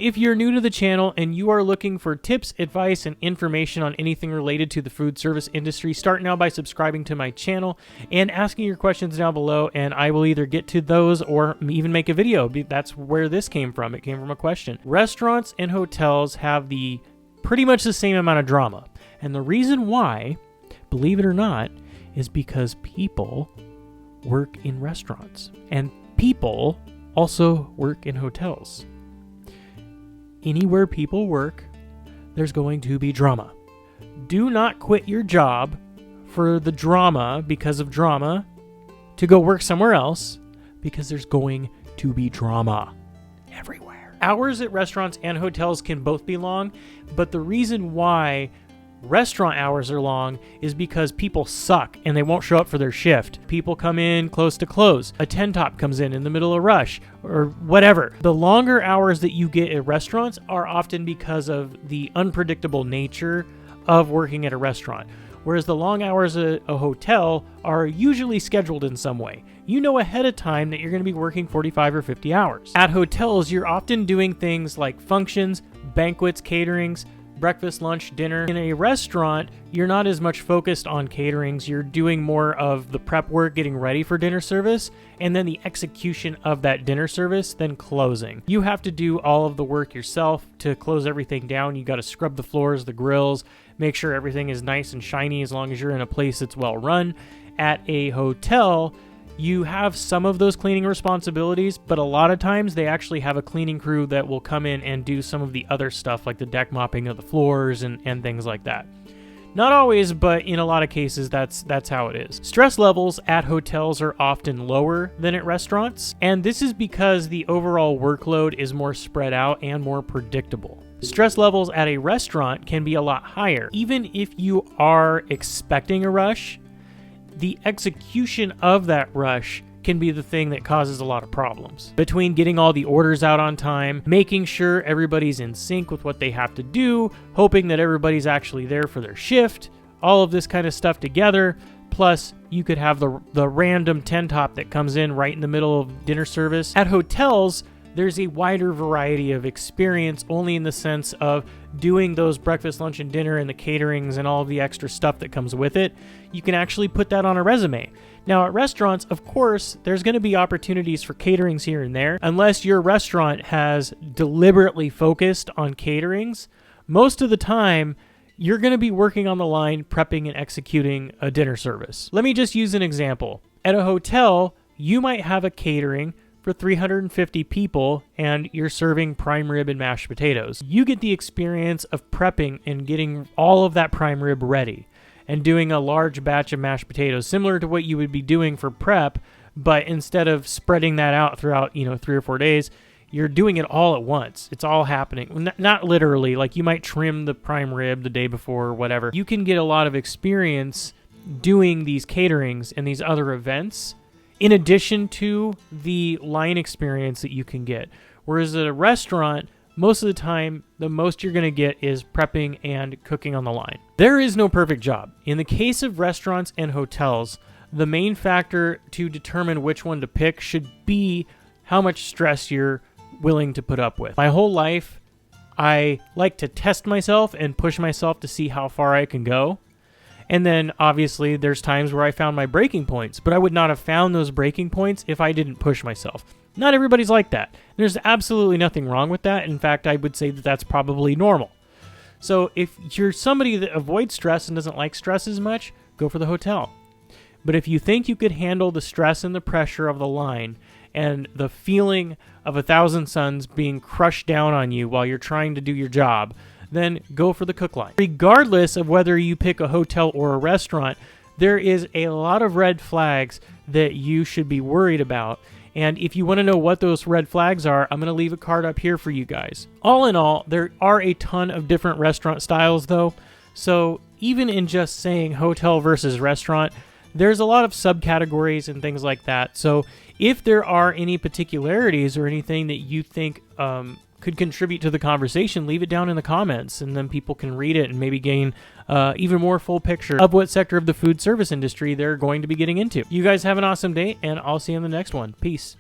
If you're new to the channel and you are looking for tips, advice, and information on anything related to the food service industry, start now by subscribing to my channel and asking your questions down below, and I will either get to those or even make a video. That's where this came from. It came from a question. Restaurants and hotels have pretty much the same amount of drama. And the reason why, believe it or not, is because people work in restaurants and people also work in hotels. Anywhere people work, there's going to be drama. Do not quit your job for the drama because of drama to go work somewhere else, because there's going to be drama everywhere. Hours at restaurants and hotels can both be long, but the reason why restaurant hours are long is because people suck and they won't show up for their shift. People come in close to close. A 10-top comes in the middle of rush or whatever. The longer hours that you get at restaurants are often because of the unpredictable nature of working at a restaurant, whereas the long hours at a hotel are usually scheduled in some way. You know ahead of time that you're going to be working 45 or 50 hours. At hotels, you're often doing things like functions, banquets, caterings, breakfast, lunch, dinner. In a restaurant, you're not as much focused on caterings. You're doing more of the prep work, getting ready for dinner service, and then the execution of that dinner service, then closing. You have to do all of the work yourself to close everything down. You got to scrub the floors, the grills, make sure everything is nice and shiny as long as you're in a place that's well run. At a hotel, you have some of those cleaning responsibilities, but a lot of times they actually have a cleaning crew that will come in and do some of the other stuff like the deck mopping of the floors and things like that. Not always, but in a lot of cases, that's how it is. Stress levels at hotels are often lower than at restaurants, and this is because the overall workload is more spread out and more predictable. Stress levels at a restaurant can be a lot higher. Even if you are expecting a rush, the execution of that rush can be the thing that causes a lot of problems. Between getting all the orders out on time, making sure everybody's in sync with what they have to do, hoping that everybody's actually there for their shift, all of this kind of stuff together, plus you could have the random 10-top that comes in right in the middle of dinner service. At hotels, there's a wider variety of experience, only in the sense of doing those breakfast, lunch, and dinner and the caterings and all of the extra stuff that comes with it. You can actually put that on a resume. Now, at restaurants, of course, there's going to be opportunities for caterings here and there. Unless your restaurant has deliberately focused on caterings, most of the time, you're going to be working on the line, prepping and executing a dinner service. Let me just use an example. At a hotel, you might have a catering for 350 people, and you're serving prime rib and mashed potatoes. You get the experience of prepping and getting all of that prime rib ready and doing a large batch of mashed potatoes, similar to what you would be doing for prep, but instead of spreading that out throughout, 3 or 4 days, you're doing it all at once. It's all happening. Not literally, like you might trim the prime rib the day before or whatever. You can get a lot of experience doing these caterings and these other events in addition to the line experience that you can get. Whereas at a restaurant, most of the time, the most you're going to get is prepping and cooking on the line. There is no perfect job. In the case of restaurants and hotels, the main factor to determine which one to pick should be how much stress you're willing to put up with. My whole life, I like to test myself and push myself to see how far I can go. And then, obviously, there's times where I found my breaking points, but I would not have found those breaking points if I didn't push myself. Not everybody's like that. There's absolutely nothing wrong with that. In fact, I would say that that's probably normal. So if you're somebody that avoids stress and doesn't like stress as much, go for the hotel. But if you think you could handle the stress and the pressure of the line and the feeling of 1,000 suns being crushed down on you while you're trying to do your job, then go for the cook line. Regardless of whether you pick a hotel or a restaurant, there is a lot of red flags that you should be worried about. And if you want to know what those red flags are, I'm going to leave a card up here for you guys. All in all, there are a ton of different restaurant styles though. So even in just saying hotel versus restaurant, there's a lot of subcategories and things like that. So if there are any particularities or anything that you think could contribute to the conversation, leave it down in the comments, and then people can read it and maybe gain even more full picture of what sector of the food service industry they're going to be getting into. You guys have an awesome day, and I'll see you in the next one. Peace.